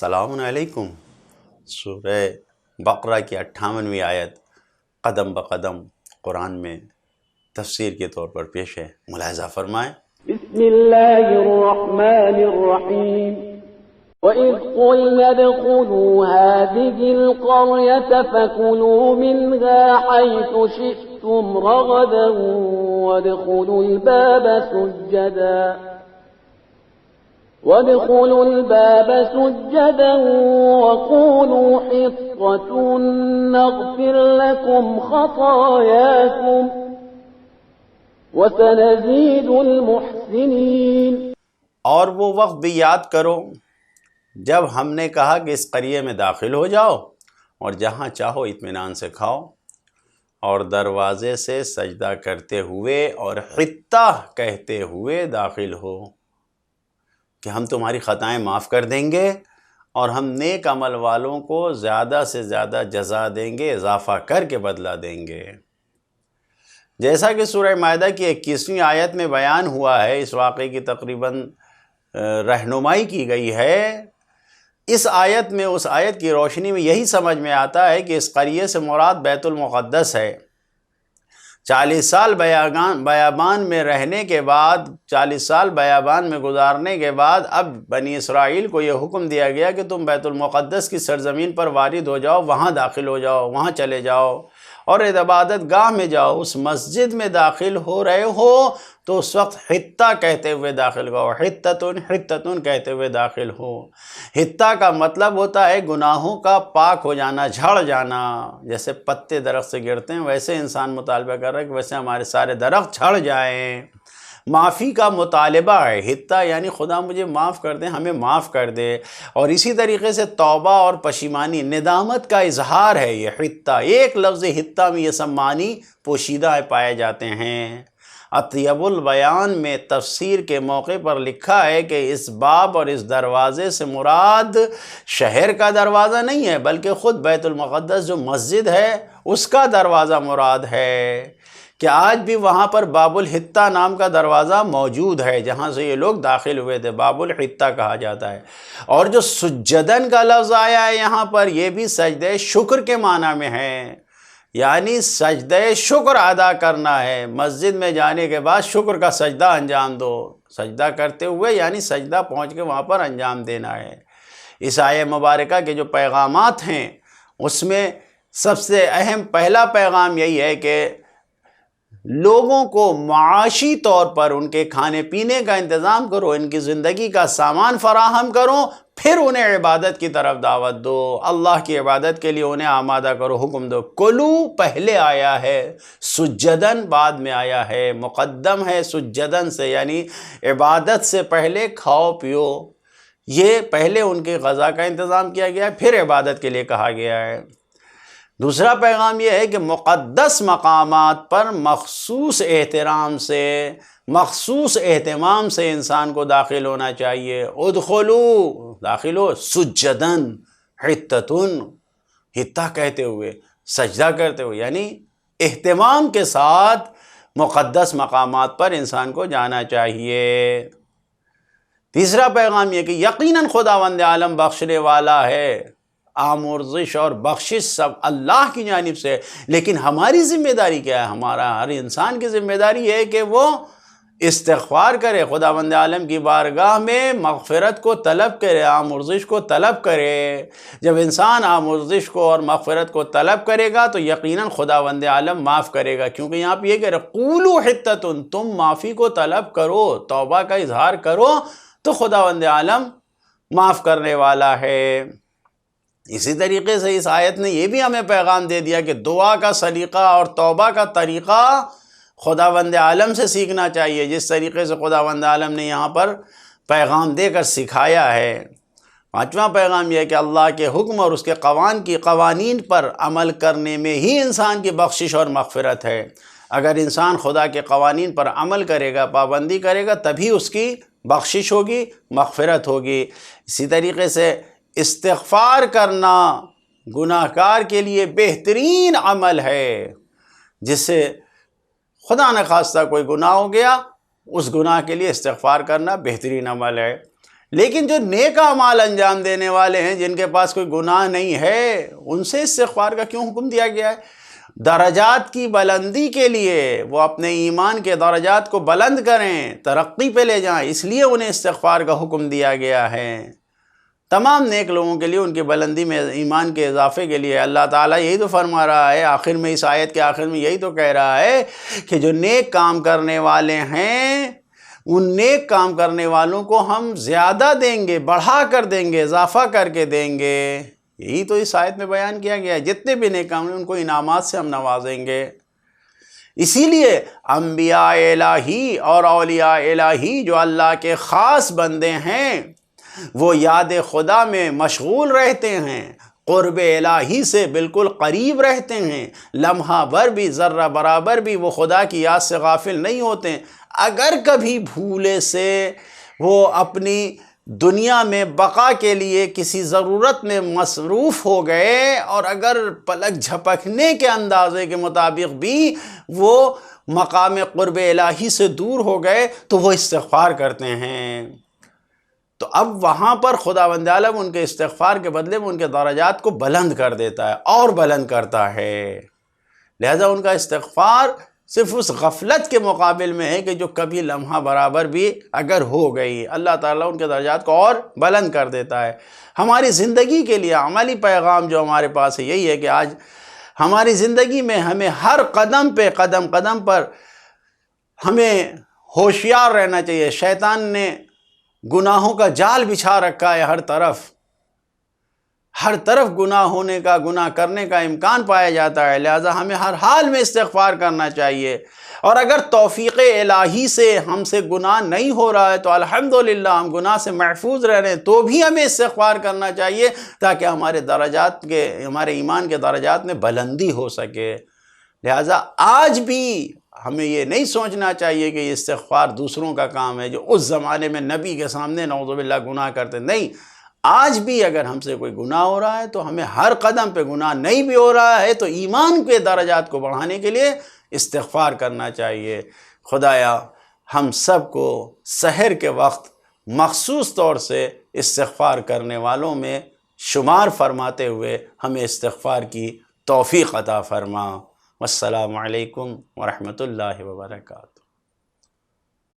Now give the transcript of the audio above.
السلام علیکم۔ سورہ بقرہ کی 58ویں آیت قدم بقدم قرآن میں تفسیر کے طور پر پیش ہے، ملاحظہ فرمائیں۔ بسم اللہ الرحمن الرحیم وَإِذْ قُلْنَا ادْخُلُوا هَٰذِهِ الْقَرْيَةَ فَكُلُوا مِنْهَا حَيْثُ شِئْتُمْ رَغَدًا وَادْخُلُوا الْبَابَ سُجَّدًا وَقُولُوا حِطَّةٌ نَّغْفِرْ لَكُمْ خَطَايَاكُمْ وَسَنَزِيدُ الْمُحْسِنِينَ۔ اور وہ وقت بھی یاد کرو جب ہم نے کہا کہ اس قریے میں داخل ہو جاؤ اور جہاں چاہو اطمینان سے کھاؤ، اور دروازے سے سجدہ کرتے ہوئے اور حطہ کہتے ہوئے داخل ہو کہ ہم تمہاری خطائیں معاف کر دیں گے اور ہم نیک عمل والوں کو زیادہ سے زیادہ جزا دیں گے، اضافہ کر کے بدلہ دیں گے۔ جیسا کہ سورہ مائدہ کی 21ویں آیت میں بیان ہوا ہے، اس واقعے کی تقریباً رہنمائی کی گئی ہے۔ اس آیت میں اس آیت کی روشنی میں یہی سمجھ میں آتا ہے کہ اس قریے سے مراد بیت المقدس ہے۔ 40 سال بیابان میں رہنے کے بعد، 40 سال بیابان میں گزارنے کے بعد اب بنی اسرائیل کو یہ حکم دیا گیا کہ تم بیت المقدس کی سرزمین پر وارد ہو جاؤ، وہاں داخل ہو جاؤ، وہاں چلے جاؤ اور عبادت گاہ میں جاؤ۔ اس مسجد میں داخل ہو رہے ہو تو اس وقت حطہ کہتے ہوئے داخل ہو، حطتن کہتے ہوئے داخل ہو۔ حطہ کا مطلب ہوتا ہے گناہوں کا پاک ہو جانا، جھڑ جانا۔ جیسے پتے درخت سے گرتے ہیں ویسے انسان مطالبہ کر رہا ہے کہ ویسے ہمارے سارے درخت جھڑ جائیں۔ معافی کا مطالبہ ہے، حطہ یعنی خدا مجھے معاف کر دے، ہمیں معاف کر دے۔ اور اسی طریقے سے توبہ اور پشیمانی، ندامت کا اظہار ہے یہ حطہ۔ ایک لفظ حطہ میں یہ سب معنی پوشیدہ پائے جاتے ہیں۔ اطیب البیان میں تفسیر کے موقع پر لکھا ہے کہ اس باب اور اس دروازے سے مراد شہر کا دروازہ نہیں ہے، بلکہ خود بیت المقدس جو مسجد ہے اس کا دروازہ مراد ہے، کہ آج بھی وہاں پر باب الحطہ نام کا دروازہ موجود ہے جہاں سے یہ لوگ داخل ہوئے تھے، باب الحطہ کہا جاتا ہے۔ اور جو سجدن کا لفظ آیا ہے یہاں پر، یہ بھی سجدہ شکر کے معنی میں ہے، یعنی سجدہ شکر ادا کرنا ہے۔ مسجد میں جانے کے بعد شکر کا سجدہ انجام دو، سجدہ کرتے ہوئے یعنی سجدہ پہنچ کے وہاں پر انجام دینا ہے۔ اس آیہ مبارکہ کے جو پیغامات ہیں اس میں سب سے اہم پہلا پیغام یہی ہے کہ لوگوں کو معاشی طور پر ان کے کھانے پینے کا انتظام کرو، ان کی زندگی کا سامان فراہم کرو، پھر انہیں عبادت کی طرف دعوت دو، اللہ کی عبادت کے لیے انہیں آمادہ کرو، حکم دو۔ کلو پہلے آیا ہے، سجدن بعد میں آیا ہے، مقدم ہے سجدن سے، یعنی عبادت سے پہلے کھاؤ پیو۔ یہ پہلے ان کے غذا کا انتظام کیا گیا ہے، پھر عبادت کے لیے کہا گیا ہے۔ دوسرا پیغام یہ ہے کہ مقدس مقامات پر مخصوص احترام سے، مخصوص اہتمام سے انسان کو داخل ہونا چاہیے۔ ادخلو، داخل ہو، سجدن، حطتن، حطہ کہتے ہوئے، سجدہ کرتے ہوئے، یعنی اہتمام کے ساتھ مقدس مقامات پر انسان کو جانا چاہیے۔ تیسرا پیغام یہ کہ یقیناً خداوند عالم بخشنے والا ہے، آمرزش اور بخشش سب اللہ کی جانب سے، لیکن ہماری ذمہ داری کیا ہے؟ ہمارا ہر انسان کی ذمہ داری ہے کہ وہ استغفار کرے، خداوند عالم کی بارگاہ میں مغفرت کو طلب کرے، آمرزش کو طلب کرے۔ جب انسان آمرزش کو اور مغفرت کو طلب کرے گا تو یقیناً خداوند عالم معاف کرے گا، کیونکہ یہاں پہ یہ کہہ رہے قولوا حطتن، تم معافی کو طلب کرو، توبہ کا اظہار کرو تو خداوند عالم معاف کرنے والا ہے۔ اسی طریقے سے اس آیت نے یہ بھی ہمیں پیغام دے دیا کہ دعا کا سلیقہ اور توبہ کا طریقہ خداوند عالم سے سیکھنا چاہیے، جس طریقے سے خداوند عالم نے یہاں پر پیغام دے کر سکھایا ہے۔ پانچواں پیغام یہ ہے کہ اللہ کے حکم اور اس کے قوانین پر عمل کرنے میں ہی انسان کی بخشش اور مغفرت ہے۔ اگر انسان خدا کے قوانین پر عمل کرے گا، پابندی کرے گا، تبھی اس کی بخشش ہوگی، مغفرت ہوگی۔ اسی طریقے سے استغفار کرنا گناہ کار کے لیے بہترین عمل ہے، جس سے خدا نخواستہ کوئی گناہ ہو گیا، اس گناہ کے لیے استغفار کرنا بہترین عمل ہے۔ لیکن جو نیک اعمال انجام دینے والے ہیں، جن کے پاس کوئی گناہ نہیں ہے، ان سے استغفار کا کیوں حکم دیا گیا ہے؟ درجات کی بلندی کے لیے، وہ اپنے ایمان کے درجات کو بلند کریں، ترقی پہ لے جائیں، اس لیے انہیں استغفار کا حکم دیا گیا ہے۔ تمام نیک لوگوں کے لیے، ان کی بلندی میں، ایمان کے اضافے کے لیے اللہ تعالیٰ یہی تو فرما رہا ہے آخر میں، اس آیت کے آخر میں یہی تو کہہ رہا ہے کہ جو نیک کام کرنے والے ہیں، ان نیک کام کرنے والوں کو ہم زیادہ دیں گے، بڑھا کر دیں گے، اضافہ کر کے دیں گے۔ یہی تو اس آیت میں بیان کیا گیا ہے، جتنے بھی نیک کام ہیں ان کو انعامات سے ہم نوازیں گے۔ اسی لیے انبیاء الہی اور اولیاء الہی جو اللہ کے خاص بندے ہیں، وہ یاد خدا میں مشغول رہتے ہیں، قرب الہی سے بالکل قریب رہتے ہیں، لمحہ بھر بھی، ذرہ برابر بھی وہ خدا کی یاد سے غافل نہیں ہوتے۔ اگر کبھی بھولے سے وہ اپنی دنیا میں بقا کے لیے کسی ضرورت میں مصروف ہو گئے، اور اگر پلک جھپکنے کے اندازے کے مطابق بھی وہ مقام قرب الہی سے دور ہو گئے، تو وہ استغفار کرتے ہیں۔ تو اب وہاں پر خداوند عالم ان کے استغفار کے بدلے میں ان کے درجات کو بلند کر دیتا ہے اور بلند کرتا ہے۔ لہذا ان کا استغفار صرف اس غفلت کے مقابل میں ہے کہ جو کبھی لمحہ برابر بھی اگر ہو گئی، اللہ تعالیٰ ان کے درجات کو اور بلند کر دیتا ہے۔ ہماری زندگی کے لیے عملی پیغام جو ہمارے پاس ہے یہی ہے کہ آج ہماری زندگی میں ہمیں ہر قدم پہ، قدم قدم پر ہمیں ہوشیار رہنا چاہیے۔ شیطان نے گناہوں کا جال بچھا رکھا ہے، ہر طرف گناہ ہونے کا، گناہ کرنے کا امکان پایا جاتا ہے، لہذا ہمیں ہر حال میں استغفار کرنا چاہیے۔ اور اگر توفیق الہی سے ہم سے گناہ نہیں ہو رہا ہے تو الحمدللہ ہم گناہ سے محفوظ رہ رہے ہیں، تو بھی ہمیں استغفار کرنا چاہیے تاکہ ہمارے ایمان کے درجات میں بلندی ہو سکے۔ لہذا آج بھی ہمیں یہ نہیں سوچنا چاہیے کہ یہ استغفار دوسروں کا کام ہے جو اس زمانے میں نبی کے سامنے نعوذ باللہ گناہ کرتے، نہیں۔ آج بھی اگر ہم سے کوئی گناہ ہو رہا ہے تو ہمیں ہر قدم پہ، گناہ نہیں بھی ہو رہا ہے تو ایمان کے درجات کو بڑھانے کے لیے استغفار کرنا چاہیے۔ خدایا ہم سب کو سحر کے وقت مخصوص طور سے استغفار کرنے والوں میں شمار فرماتے ہوئے ہمیں استغفار کی توفیق عطا فرما۔ والسلام علیکم ورحمۃ اللہ وبرکاتہ۔